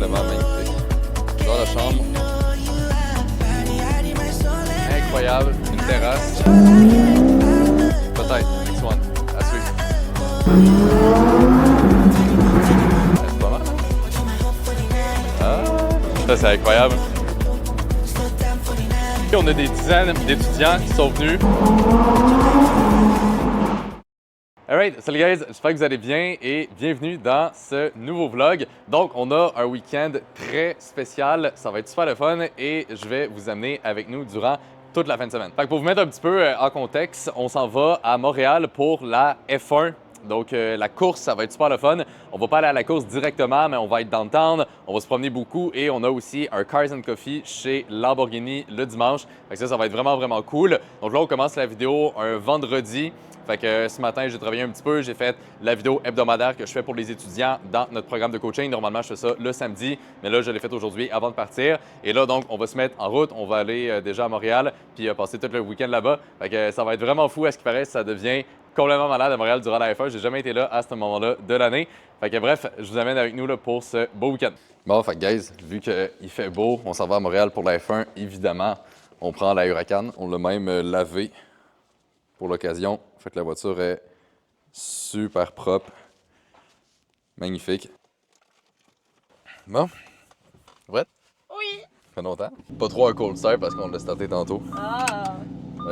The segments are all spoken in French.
simplement magnifique. Dans la chambre. Incroyable. Une terrasse. Peut-être. Next one. À suivre. C'est pas mal. Ah, ça c'est incroyable. On a des dizaines d'étudiants qui sont venus. Alright, salut guys, j'espère que vous allez bien et bienvenue dans ce nouveau vlog. Donc, on a un week-end très spécial, ça va être super le fun et je vais vous amener avec nous durant toute la fin de semaine. Fait que pour vous mettre un petit peu en contexte, on s'en va à Montréal pour la F1. Donc, la course, ça va être super le fun. On va pas aller à la course directement, mais on va être downtown, on va se promener beaucoup et on a aussi un Cars & Coffee chez Lamborghini le dimanche. Fait que ça va être vraiment cool. Donc là, on commence la vidéo un vendredi. Fait que ce matin, j'ai travaillé un petit peu, j'ai fait la vidéo hebdomadaire que je fais pour les étudiants dans notre programme de coaching. Normalement, je fais ça le samedi, mais là, je l'ai fait aujourd'hui avant de partir. Et là, donc, on va se mettre en route. On va aller déjà à Montréal, puis passer tout le week-end là-bas. Fait que ça va être vraiment fou. À ce qui paraît, ça devient complètement malade à Montréal durant la F1. J'ai jamais été là à ce moment-là de l'année. Fait que bref, je vous amène avec nous là, pour ce beau week-end. Bon, fait que guys, vu qu'il fait beau, on s'en va à Montréal pour la F1. Évidemment, on prend la Huracan. On l'a même lavé pour l'occasion. Fait que la voiture est super propre. Magnifique. Bon. Prête? Oui. Ça fait longtemps. Pas trop un cold start parce qu'on l'a starté tantôt. Ah.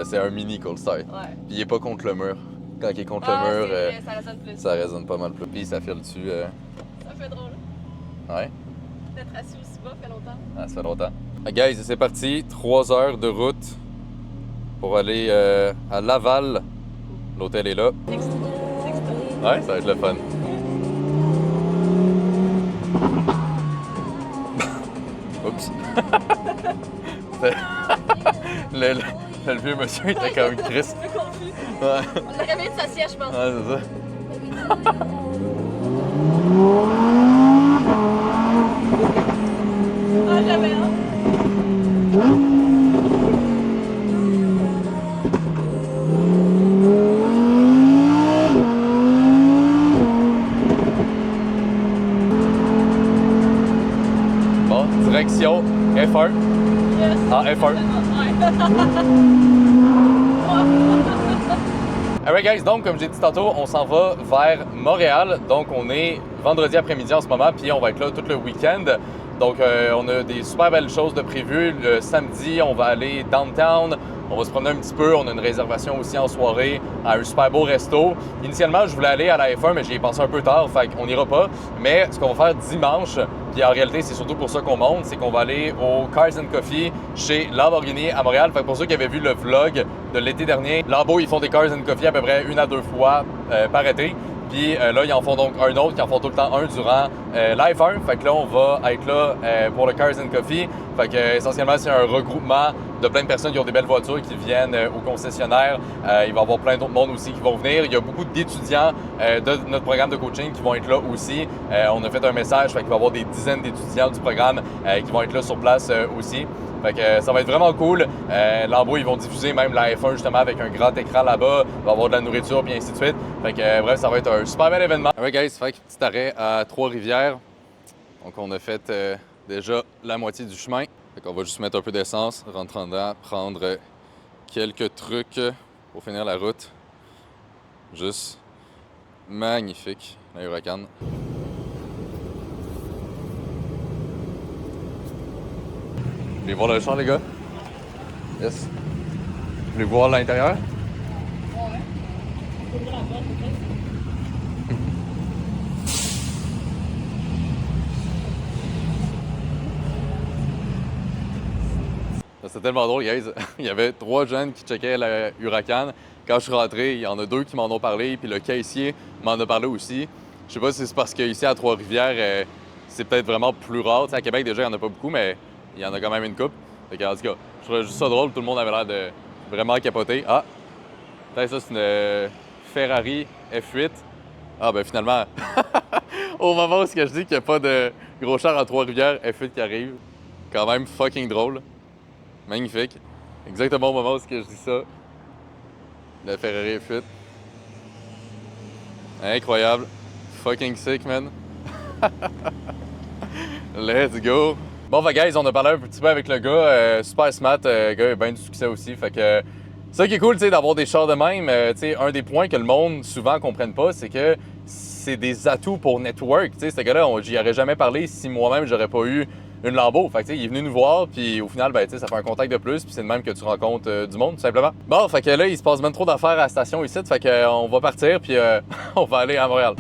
C'est un mini cold start. Ouais. Puis il est pas contre le mur. Quand il est contre le mur, ça résonne plus. ça résonne pas mal plus. Puis ça file dessus. Ça fait drôle. Ouais. D'être assis aussi bas fait longtemps. Ah, ça fait longtemps. Guys, c'est parti. 3 heures de route pour aller à Laval. L'hôtel est là. Ouais, ça va être le fun. Oups. le vieux monsieur était comme Chris. Un peu confus. Ouais. On aurait bien de s'assied, je pense. Ouais, c'est ça. Ah, j'avais hâte. Bon, direction F1. Yes. Ah, F1. Ouais. Alright guys, donc comme j'ai dit tantôt, on s'en va vers Montréal. Donc on est vendredi après-midi en ce moment, puis on va être là tout le week-end. Donc on a des super belles choses de prévues. Le samedi, on va aller downtown. On va se promener un petit peu. On a une réservation aussi en soirée à un super beau resto. Initialement, je voulais aller à la F1, mais j'y ai pensé un peu tard, fait qu'on n'ira pas. Mais ce qu'on va faire dimanche, puis en réalité, c'est surtout pour ça qu'on monte, c'est qu'on va aller au Cars & Coffee chez Lamborghini à Montréal. Fait que pour ceux qui avaient vu le vlog de l'été dernier, Lambo, ils font des Cars & Coffee à peu près 1 à 2 fois par été. Puis là, ils en font donc un autre, qui en font tout le temps un durant la F1. Fait que là, on va être là pour le Cars & Coffee. Fait que essentiellement, c'est un regroupement de plein de personnes qui ont des belles voitures qui viennent au concessionnaire. Il va y avoir plein d'autres mondes aussi qui vont venir. Il y a beaucoup d'étudiants de notre programme de coaching qui vont être là aussi. On a fait un message, fait qu'il va y avoir des dizaines d'étudiants du programme qui vont être là sur place aussi. Fait que ça va être vraiment cool. Lambeau, ils vont diffuser même la F1 justement avec un grand écran là-bas. Il va y avoir de la nourriture, puis ainsi de suite. Fait que bref, ça va être un super bel événement. Alright guys, fait que petit arrêt à Trois-Rivières. Donc on a fait déjà la moitié du chemin. Fait qu'on va juste mettre un peu d'essence, rentrer en dedans, prendre quelques trucs pour finir la route. Juste magnifique, la Huracan. Vous voulez voir le champ, les gars? Yes. Vous voulez voir l'intérieur? Ouais. C'était tellement drôle, guys. Il y avait 3 jeunes qui checkaient la Huracan. Quand je suis rentré, il y en a 2 qui m'en ont parlé, puis le caissier m'en a parlé aussi. Je sais pas si c'est parce qu'ici à Trois-Rivières, c'est peut-être vraiment plus rare. T'sais, à Québec, déjà, il n'y en a pas beaucoup, mais il y en a quand même une couple. Fait que, en tout cas, je trouvais juste ça drôle. Tout le monde avait l'air de vraiment capoter. Ah! Peut-être ça, c'est une Ferrari F8. Ah, ben finalement, au moment où je dis qu'il n'y a pas de gros char à Trois-Rivières, F8 qui arrive, quand même fucking drôle. Magnifique. Exactement au moment où je dis ça. La Ferrari F8. Incroyable. Fucking sick, man. Let's go! Bon, fait guys, on a parlé un petit peu avec le gars, super smart, le gars a bien du succès aussi, fait que ça qui est cool, tu sais, d'avoir des chars de même, tu sais, un des points que le monde souvent comprenne pas, c'est que c'est des atouts pour network, tu sais, ce gars-là, j'y aurais jamais parlé si moi-même j'aurais pas eu une Lambo. Fait que, tu sais, il est venu nous voir, puis au final, ben, tu sais, ça fait un contact de plus, puis c'est de même que tu rencontres du monde, tout simplement. Bon, fait que là, il se passe même trop d'affaires à la station ici, fait que on va partir, puis on va aller à Montréal.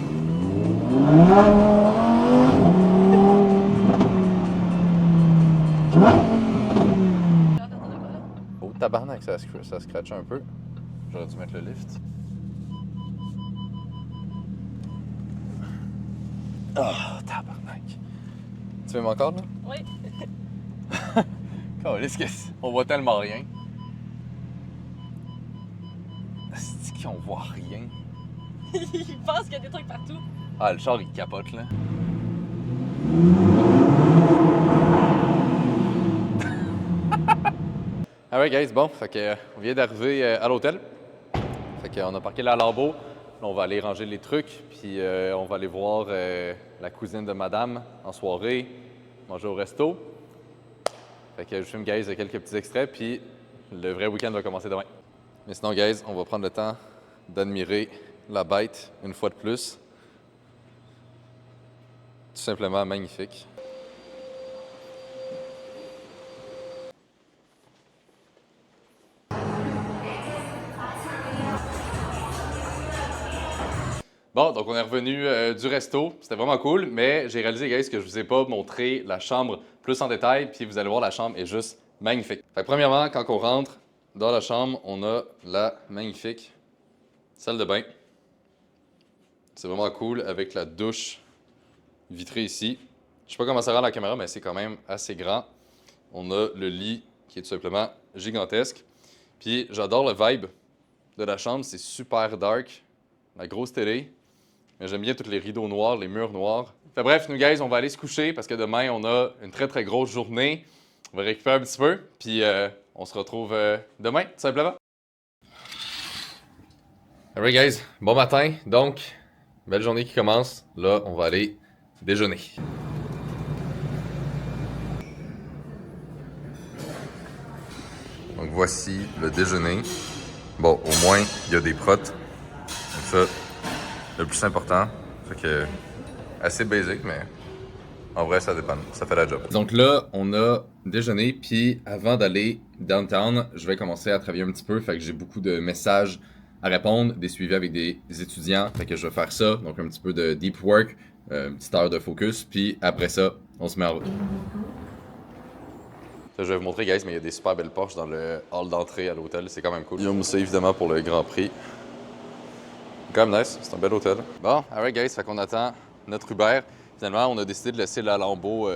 Oh, tabarnak, ça scratch un peu. J'aurais dû mettre le lift. Ah, oh, tabarnak. Tu m'aimes encore, là? Oui. On voit tellement rien. C'est qu'on voit rien. Il pense qu'il y a des trucs partout. Ah, le char, il capote, là. Alright, guys, bon, fait que, on vient d'arriver à l'hôtel. Fait qu'on a parqué la Lambo. Là, on va aller ranger les trucs, puis on va aller voir la cousine de madame en soirée, manger au resto. Fait que je filme, guys, quelques petits extraits, puis le vrai week-end va commencer demain. Mais sinon, guys, on va prendre le temps d'admirer la bête une fois de plus. Tout simplement magnifique. Bon, donc on est revenu du resto. C'était vraiment cool, mais j'ai réalisé, guys, que je vous ai pas montré la chambre plus en détail, puis vous allez voir, la chambre est juste magnifique. Fait que premièrement, quand on rentre dans la chambre, on a la magnifique salle de bain. C'est vraiment cool avec la douche vitrée ici. Je sais pas comment ça rend la caméra, mais c'est quand même assez grand. On a le lit qui est tout simplement gigantesque. Puis j'adore le vibe de la chambre, c'est super dark. La grosse télé. Mais j'aime bien tous les rideaux noirs, les murs noirs. Fait bref, nous guys, on va aller se coucher parce que demain, on a une très très grosse journée. On va récupérer un petit peu, puis on se retrouve demain, tout simplement. Alright guys, bon matin. Donc, belle journée qui commence. Là, on va aller déjeuner. Donc voici le déjeuner. Bon, au moins, il y a des protes. Donc ça, le plus important. Fait que, assez basic, mais en vrai, ça dépend. Ça fait la job. Donc là, on a déjeuné, puis avant d'aller downtown, je vais commencer à travailler un petit peu. Fait que j'ai beaucoup de messages à répondre, des suivis avec des étudiants. Fait que je vais faire ça. Donc un petit peu de deep work, une petite heure de focus, puis après ça, on se met en route. Ça, je vais vous montrer, guys, mais il y a des super belles Porsche dans le hall d'entrée à l'hôtel. C'est quand même cool. Il y a aussi, évidemment, pour le Grand Prix. Quand même nice, c'est un bel hôtel. Bon, alright guys, fait qu'on attend notre Uber. Finalement, on a décidé de laisser la Lambo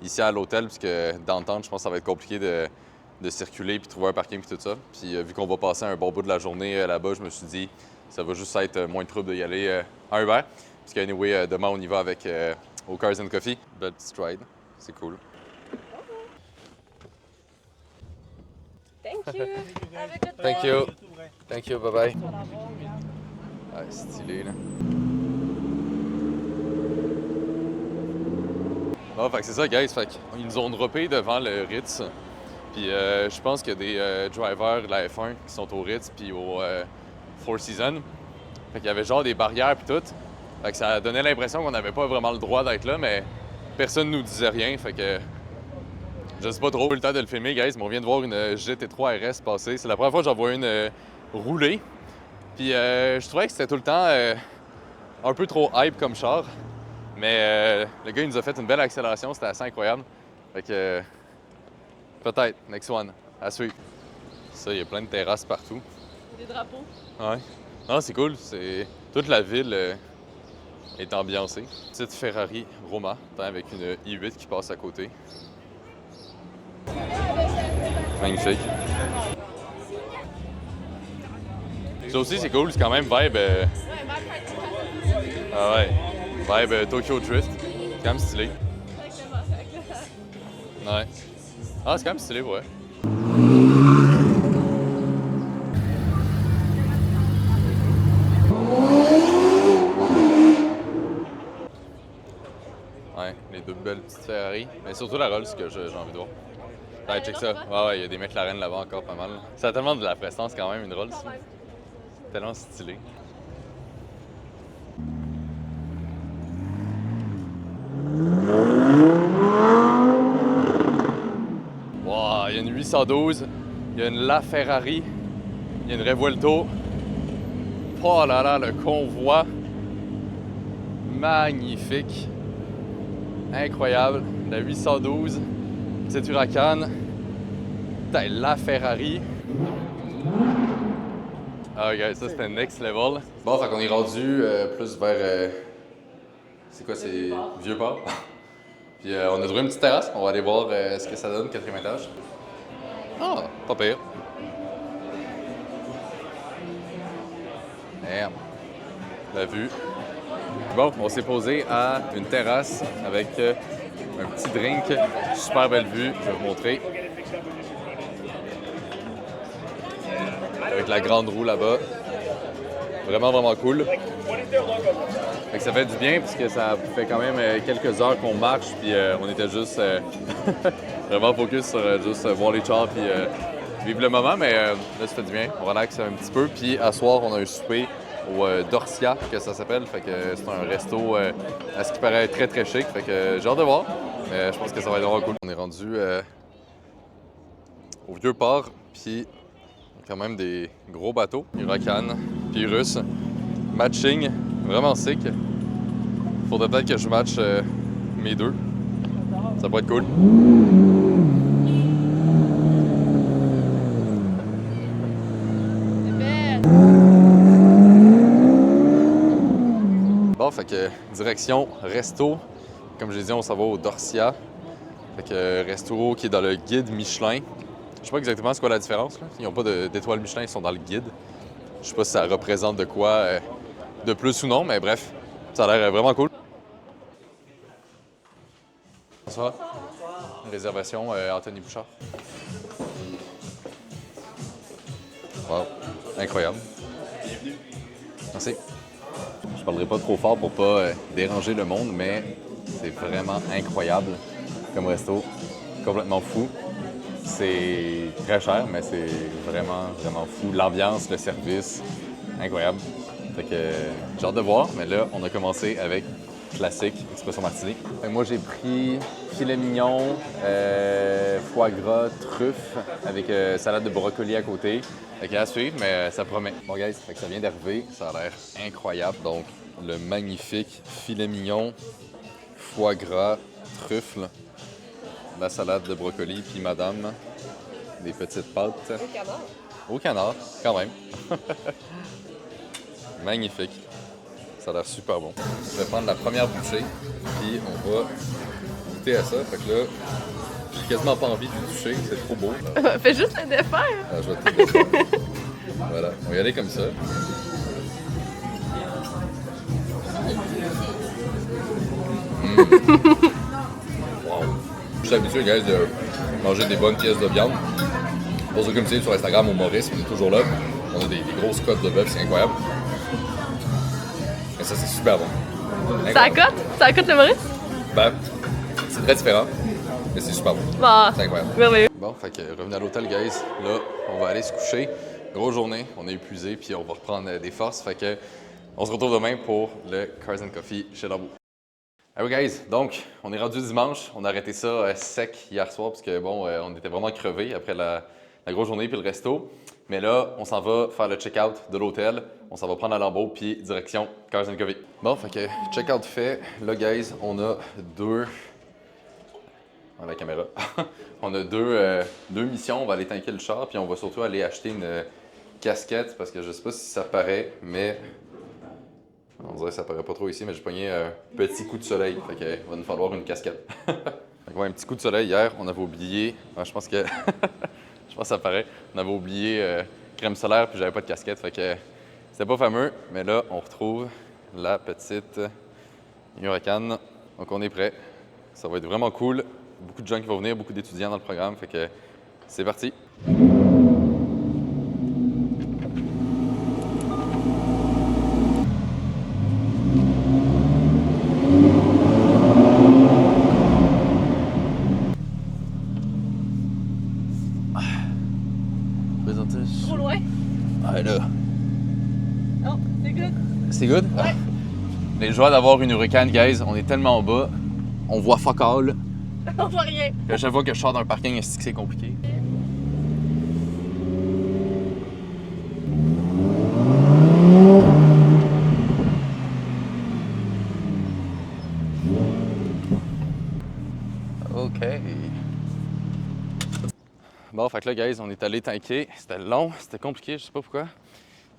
ici à l'hôtel, puisque downtown, je pense que ça va être compliqué de circuler puis trouver un parking puis tout ça. Puis vu qu'on va passer un bon bout de la journée là-bas, je me suis dit ça va juste être moins de trouble d'y aller en Uber. Parce qu'anyway, demain, on y va avec au Cars and Coffee. Belle petite stride, c'est cool. Thank you. Have a good Thank day. you. Thank you, bye-bye. Ah, stylé, là. Bon, fait que c'est ça, guys. Fait qu'ils nous ont droppé devant le Ritz. Puis je pense qu'il y a des drivers de la F1 qui sont au Ritz puis au Four Seasons. Fait qu'il y avait genre des barrières puis tout. Fait que ça donnait l'impression qu'on n'avait pas vraiment le droit d'être là, mais personne nous disait rien. Fait que je sais pas trop eu le temps de le filmer, guys, mais on vient de voir une GT3 RS passer. C'est la première fois que j'en vois une rouler. Puis je trouvais que c'était tout le temps un peu trop hype comme char. Mais le gars, il nous a fait une belle accélération, c'était assez incroyable. Fait que peut-être, next one, à suivre. Ça, il y a plein de terrasses partout. Des drapeaux. Ouais. Non, c'est cool. Toute la ville est ambiancée. Petite Ferrari Roma, avec une i8 qui passe à côté. Magnifique. Ça aussi, c'est cool. C'est quand même vibe. Ah ouais. Vibe Tokyo Drift. C'est quand même stylé. Ouais. Ah, c'est quand même stylé, ouais. Ouais, Les deux belles petites Ferrari. Mais surtout la Rolls que j'ai envie de voir. Ouais, check ça. Ouais, il y a des McLaren là-bas encore pas mal. Ça a tellement de la prestance quand même, une Rolls. Tellement stylé. Wow, il y a une 812, il y a une LaFerrari, il y a une Revuelto. Oh là là, le convoi. Magnifique. Incroyable. La 812, petite Huracan. Putain, LaFerrari. Ah, ok, ça c'était next level. Bon, fait qu'on est rendu plus vers. C'est quoi, c'est Vieux-Port? Puis on a trouvé une petite terrasse. On va aller voir ce que ça donne, 4e étage. Ah, pas pire. Merde. La vue. Bon, on s'est posé à une terrasse avec un petit drink. Super belle vue, je vais vous montrer. Avec la grande roue là-bas. Vraiment, vraiment cool. Fait que ça fait du bien parce que ça fait quand même quelques heures qu'on marche puis on était juste vraiment focus sur juste voir les chars puis vivre le moment, mais là ça fait du bien, on relaxe un petit peu puis à soir on a un souper au Dorsia que ça s'appelle, fait que c'est un resto à ce qui paraît très très chic, fait que j'ai hâte de voir, mais je pense que ça va être vraiment cool. On est rendu au Vieux-Port puis quand même des gros bateaux, Huracan puis Russe, matching, vraiment sick. Faudrait peut-être que je matche mes deux. Ça pourrait être cool. Bon, fait que direction resto. Comme je l'ai dit, on s'en va au Dorsia. Fait que resto qui est dans le guide Michelin. Je sais pas exactement c'est quoi la différence, là. Ils n'ont pas d'étoile Michelin, ils sont dans le guide. Je sais pas si ça représente de quoi de plus ou non, mais bref, ça a l'air vraiment cool. Bonsoir. Une réservation Anthony Bouchard. Wow, incroyable. Bienvenue. Merci. Je parlerai pas trop fort pour pas déranger le monde, mais c'est vraiment incroyable comme resto. Complètement fou. C'est très cher, mais c'est vraiment, vraiment fou. L'ambiance, le service, incroyable. Fait que j'ai hâte de voir, mais là, on a commencé avec classique, Espresso Martini. Moi, j'ai pris filet mignon, foie gras, truffe, avec salade de brocoli à côté. Fait qu'il y a à suivre, mais ça promet. Bon, guys, fait que ça vient d'arriver, ça a l'air incroyable. Donc, le magnifique filet mignon, foie gras, truffe, la salade de brocoli, puis madame, des petites pâtes. Au canard. Au canard, quand même. Magnifique. Ça a l'air super bon. Je vais prendre la première bouchée, puis on va goûter à ça. Fait que là, j'ai quasiment pas envie de toucher, c'est trop beau. Fais juste le défaire. Ah, je vais tout défaire. Voilà, on va y aller comme ça. Wow. Je suis habitué, guys, de manger des bonnes pièces de viande. Pour ceux qui me suivent sur Instagram, au Maurice, on est toujours là. On a des grosses côtes de bœuf, c'est incroyable. Et ça, c'est super bon. Incroyable. Ça cote le Maurice? Ben, c'est très différent, mais c'est super bon. Bah, C'est incroyable. merveilleux. Bon, fait que revenez à l'hôtel, guys. Là, on va aller se coucher. Grosse journée, on est épuisé, puis on va reprendre des forces. Fait que on se retrouve demain pour le Cars and Coffee chez Labo. Allô, guys. Donc, on est rendu dimanche. On a arrêté ça sec hier soir parce que, bon, on était vraiment crevés après la grosse journée puis le resto. Mais là, on s'en va faire le check-out de l'hôtel. On s'en va prendre à Lambeau puis direction Cars and Coffee. Bon, fait que check-out fait. Là, guys, on a deux... la caméra. On a deux missions. On va aller tanker le char puis on va surtout aller acheter une casquette parce que je sais pas si ça paraît, mais... On dirait que ça paraît pas trop ici, mais j'ai pogné un petit coup de soleil. Fait qu'il va nous falloir une casquette. Fait que, ouais, un petit coup de soleil hier, on avait oublié... je pense que... je pense que ça paraît. On avait oublié crème solaire puis j'avais pas de casquette. Fait que c'était pas fameux, mais là, on retrouve la petite Huracan. Donc on est prêt. Ça va être vraiment cool. Beaucoup de gens qui vont venir, beaucoup d'étudiants dans le programme. Fait que c'est parti. Oh, c'est good. C'est good? Ouais. Les joies d'avoir une Huracan, guys, on est tellement en bas, on voit fuck all. On voit rien. À chaque fois que je sors d'un parking, c'est compliqué. OK. Bon, fait que là, guys, on est allé tanker. C'était long, c'était compliqué, je sais pas pourquoi.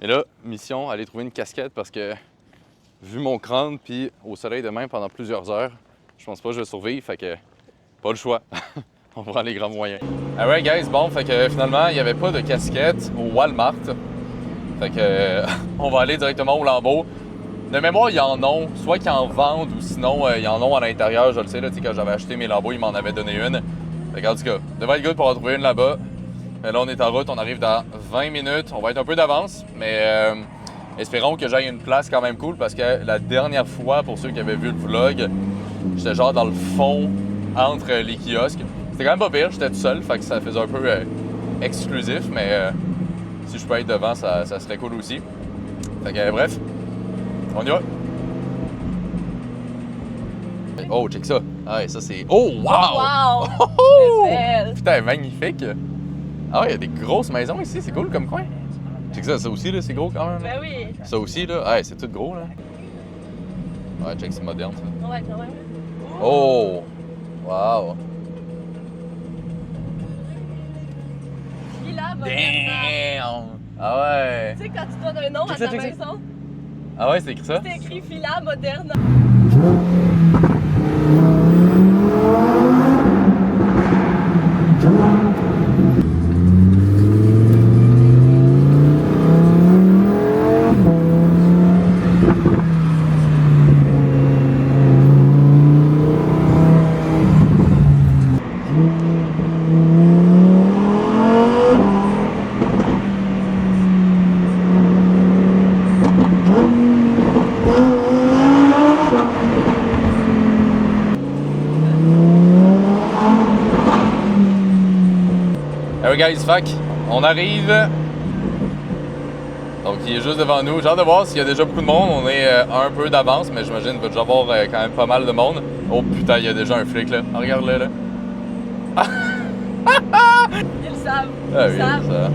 Et là, mission, aller trouver une casquette parce que, vu mon crâne, puis au soleil de même pendant plusieurs heures, je pense pas que je vais survivre, fait que pas le choix. On prend les grands moyens. Alright, guys, bon, fait que finalement, il n'y avait pas de casquette au Walmart. Fait que on va aller directement au Lambeau. De mémoire, ils en ont, soit qu'ils en vendent ou sinon, ils en ont à l'intérieur. Je le sais, là, quand j'avais acheté mes Lambeaux, ils m'en avaient donné une. Fait que, en tout cas, devrait être good pour en trouver une là-bas. Mais là, on est en route, on arrive dans 20 minutes. On va être un peu d'avance, mais espérons que j'aille une place quand même cool parce que la dernière fois, pour ceux qui avaient vu le vlog, j'étais genre dans le fond entre les kiosques. C'était quand même pas pire, j'étais tout seul, fait que ça faisait un peu exclusif, mais si je peux être devant, ça serait cool aussi. Fait que bref, on y va. Oh, check ça. Ah, et ça c'est... Oh, wow! Wow! Oh, oh! C'est belle. Putain, magnifique! Ah ouais, il y a des grosses maisons ici, c'est cool comme coin. Check ça, ça aussi, là, c'est gros quand même. Ben oui. Ça aussi, là, ouais, c'est tout gros, là. Ouais, check, c'est moderne, ça. Ouais, quand même. Oh! Wow! Villa Moderna. Damn! Ah ouais! Tu sais, quand tu donnes un nom à ta Check ça. maison, Ah ouais, c'est écrit ça? c'est écrit Villa Moderna. Alright guys, fac, on arrive. Donc il est juste devant nous. J'ai hâte de voir s'il y a déjà beaucoup de monde. On est un peu d'avance, mais j'imagine qu'il va déjà avoir quand même pas mal de monde. Oh putain, il y a déjà un flic là. Ah, regarde-le là. Ils le savent. Ah Ils oui, savent. ça.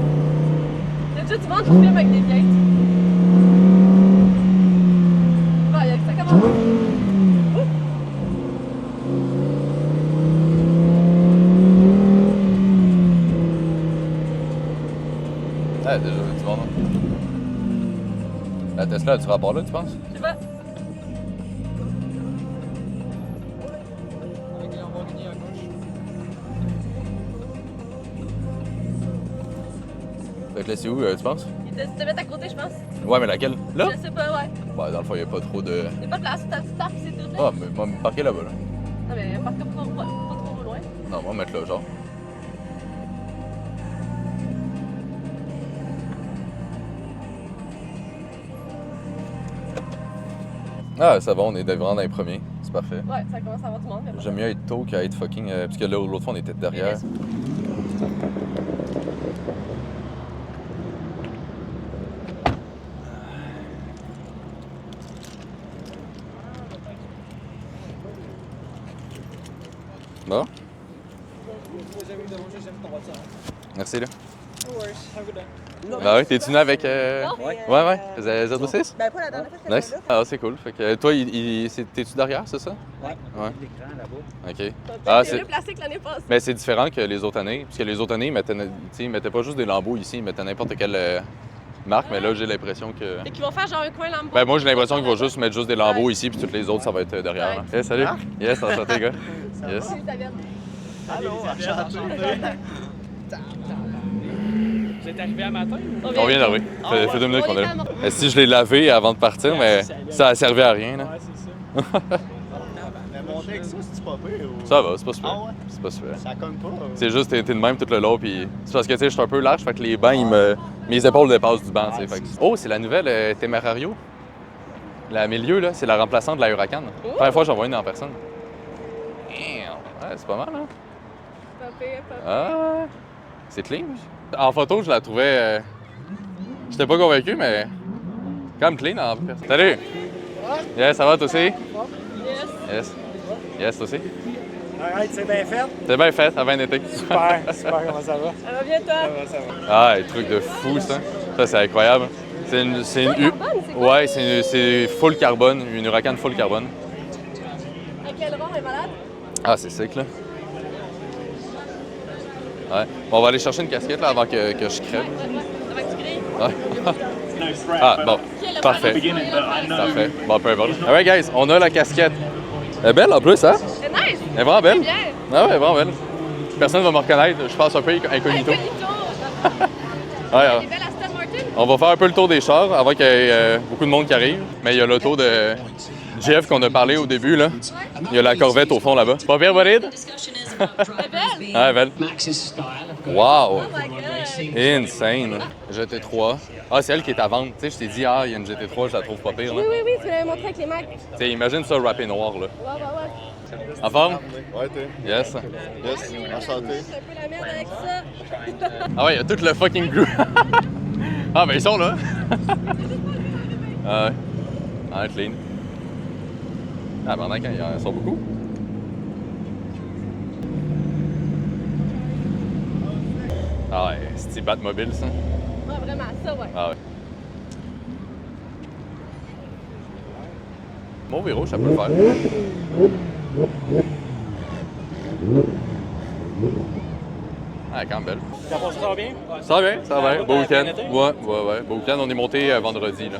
Il y a déjà du monde qui filme avec des gates. Bon, ça commence. Ah, déjà du monde. La Tesla, tu rapport là, tu penses? Je sais pas. Fait que là, c'est où, tu penses? Ils te mettent à côté, je pense. Ouais, mais laquelle? Là? Je sais pas, ouais. Ouais, dans le fond, il n'y a pas trop de. Il y a pas de place. T'as un petit parc, c'est tout. Là. Ah, mais moi, me parquer là-bas, là. Non, mais parc pas trop loin. Non, moi, me mettre là, genre. Ah, ça va, on est vraiment dans les premiers. C'est parfait. Ouais, ça commence à avoir du monde. Mais bon. J'aime mieux être tôt qu'à être fucking. Parce que là, l'autre fois, on était derrière. Bon? Merci, là. Ah ouais, t'es-tu venu avec. Non? Ouais, 06? Ben, pas la dernière fois que j'étais Nice. là. Ah, c'est cool. Fait que toi, t'es-tu derrière, c'est ça? Ouais. Ouais. L'écran là-bas. OK. Ah, Ah, c'est c'est. mieux placé que l'année passée. Mais c'est différent que les autres années. Parce que les autres années, ils mettaient pas juste des lambeaux ici, ils mettaient n'importe quelle marque. Mais là, j'ai l'impression que. Et qu'ils vont faire genre un coin lambeau. Ben, moi, j'ai l'impression qu'ils vont juste mettre juste des lambeaux ici, puis toutes les autres, ça va être derrière. là. Ouais. Yes, salut. Yes, enchanté, gars. Yes. Salut, Isabelle. Allô, enchanté. Vous êtes arrivé à matin ou? On vient d'arriver. Ça fait 2 minutes qu'on est là. Si je l'ai lavé avant de partir, mais ça a servi à rien. Là. Ouais, c'est ça. Mais monter avec ça, c'est pas pire ou... Ça va, c'est pas super. Ah ouais? C'est pas super. Ça cogne pas. C'est juste, t'es de même tout le long, puis c'est parce que, tu sais, je suis un peu large, fait que les bancs, mes épaules dépassent du banc, tu sais. Fait que- Oh, c'est la nouvelle Temerario. La milieu, là, c'est la remplaçante de la Huracan. La première fois que j'en vois une en personne. Damn. Ouais, c'est pas mal, hein? Pas pire, pas pire. Ah, c'est clean. En photo, je la trouvais... J'étais pas convaincu, mais Quand même clean en plus. Salut! Yes, ça va toi aussi? Yes. Yes. Yes, toi aussi? Arrête, c'est bien fait. C'est bien fait, ça a bien été. Super, super, comment ça va? Ça va bien, toi? Ça va. Ah, les trucs de fou, ça. Ça, c'est incroyable. C'est une... Carbone, c'est quoi? Ouais, c'est full carbone, une Huracan full carbone. À quel rang est malade? Ah, c'est sick, là. Ouais. Bon, on va aller chercher une casquette, là, avant que je crève. Avant que tu grilles. Ouais. Ah, bon. Qui est le Parfait. premier? Parfait. Bon, peu importe. Alright, guys, on a la casquette. Elle est belle, en plus, hein? C'est nice! Elle est vraiment belle. C'est bien! Ah ouais, elle est vraiment belle. Personne va me reconnaître. Je passe un peu incognito. Incognito! Ouais, Elle est belle Aston Martin? on va faire un peu le tour des chars avant qu'il y ait beaucoup de monde qui arrive. Mais il y a l'auto de Jeff qu'on a parlé au début, là. Il y a la Corvette au fond, là-bas. Pas pire, bolide? Elle est belle! Ah, elle est belle. Wow! Oh my god! Insane. GT3. Ah, c'est elle qui est à vendre. Tu sais, je t'ai dit, ah, il y a une GT3, je la trouve pas pire, là. Oui, tu l'avais montré avec les Macs. Tu sais, imagine ça, rappé noir, là. Ouais. En forme? Ouais, t'es. Yes. Yes, enchanté. C'est un peu la merde avec ça. Ah ouais, il y a tout le fucking crew. Ah, ben ils sont là. Ah ouais. Ah, clean. Ah, pendant qu'ils sont beaucoup. Ah ouais, c'est Batmobile, ça. Ouais, vraiment, ça, ouais. Ah ouais. Mon véro, ça peut le faire. Ah, elle est quand même belle. Ça passe bien? Ça va bien, ça va bien. Beau week-end. Ouais. Beau week-end, on est monté vendredi, là.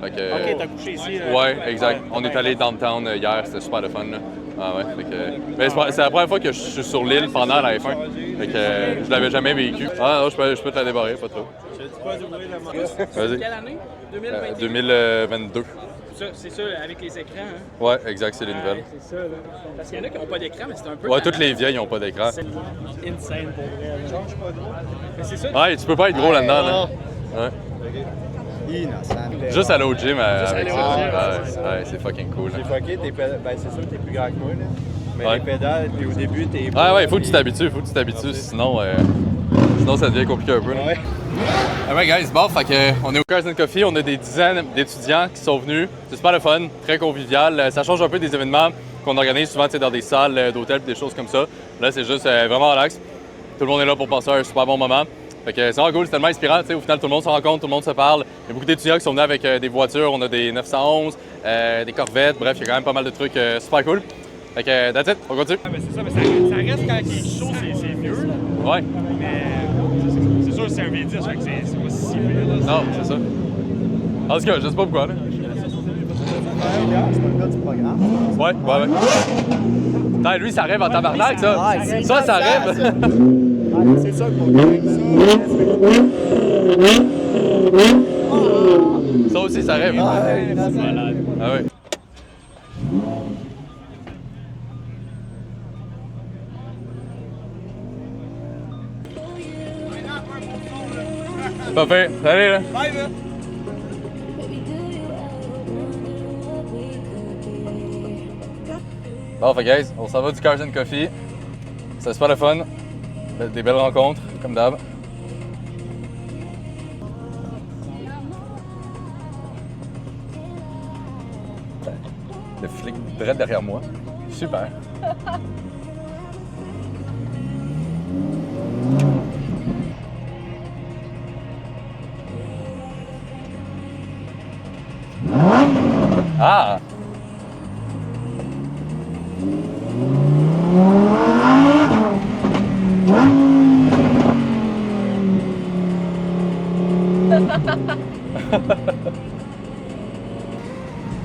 Fait que, Ok, t'as couché ici. ouais, exact. On est allé downtown hier, c'était super le fun, là. Ah ouais, fait que... Mais c'est la première fois que je suis sur l'île pendant la F1. Fait que je l'avais jamais vécu. Ah non, je peux te la débarrer, pas trop. Vas-y. Quelle année? 2022? 2022. C'est ça, avec les écrans, hein? Ouais, exact, c'est les nouvelles. C'est ça, là. Parce qu'il y en a qui n'ont pas d'écran, mais c'est un peu... Ouais, toutes les vieilles n'ont pas d'écran. C'est insane pour vrai. Mais c'est ça. Ouais, tu peux pas être gros là-dedans, là. Ouais. Innocent. Juste aller au gym avec aller au ça. gym, Ouais, c'est fucking cool. C'est Là. fucké, ben c'est sûr que t'es plus grand que moi, là. Mais Ouais. les pédales, puis au début, t'es... Ouais, il faut que tu t'habitues, sinon ça devient compliqué un peu. Là. Ouais. Alright guys, bon, fait que on est au Cars and Coffee, on a des dizaines d'étudiants qui sont venus. C'est super le fun, très convivial. Ça change un peu des événements qu'on organise souvent dans des salles d'hôtel et des choses comme ça. Là, c'est juste vraiment relax. Tout le monde est là pour passer un super bon moment. Fait que c'est vraiment cool, c'est tellement inspirant. Au final, tout le monde se rencontre, tout le monde se parle. Il y a beaucoup d'étudiants qui sont venus avec des voitures. On a des 911, des Corvettes. Bref, il y a quand même pas mal de trucs super cool. Fait que that's it, on continue. Ouais, mais c'est ça, mais ça reste quand il est chaud, c'est mieux, là. Ouais, Mais c'est sûr que c'est un V10, fait que c'est pas si pire, là. non, c'est ça. En tout cas, je sais pas pourquoi. Là. C'est pas le cas du programme. Ouais. Putain, lui, ça rêve en tabarnak, ça. Ça rêve. C'est ça le programme. Ça aussi, ça rêve. Ah ouais. Parfait. Salut, là. Bon, fait guys, on s'en va du Cars and Coffee. C'est super le fun. Des belles rencontres, comme d'hab. Le flic direct derrière moi. Super. Ah!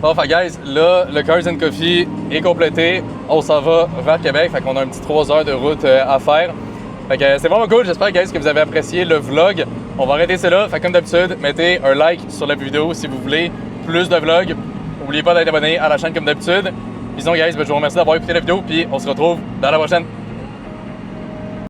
Bon, fait guys, là, le Cars and Coffee est complété. On s'en va vers Québec, fait qu'on a un petit 3 heures de route à faire. Fait que c'est vraiment cool, j'espère guys que vous avez apprécié le vlog. On va arrêter ça là, fait comme d'habitude, mettez un like sur la vidéo si vous voulez plus de vlogs. N'oubliez pas d'être abonné à la chaîne comme d'habitude. Bisous guys, je vous remercie d'avoir écouté la vidéo, puis on se retrouve dans la prochaine.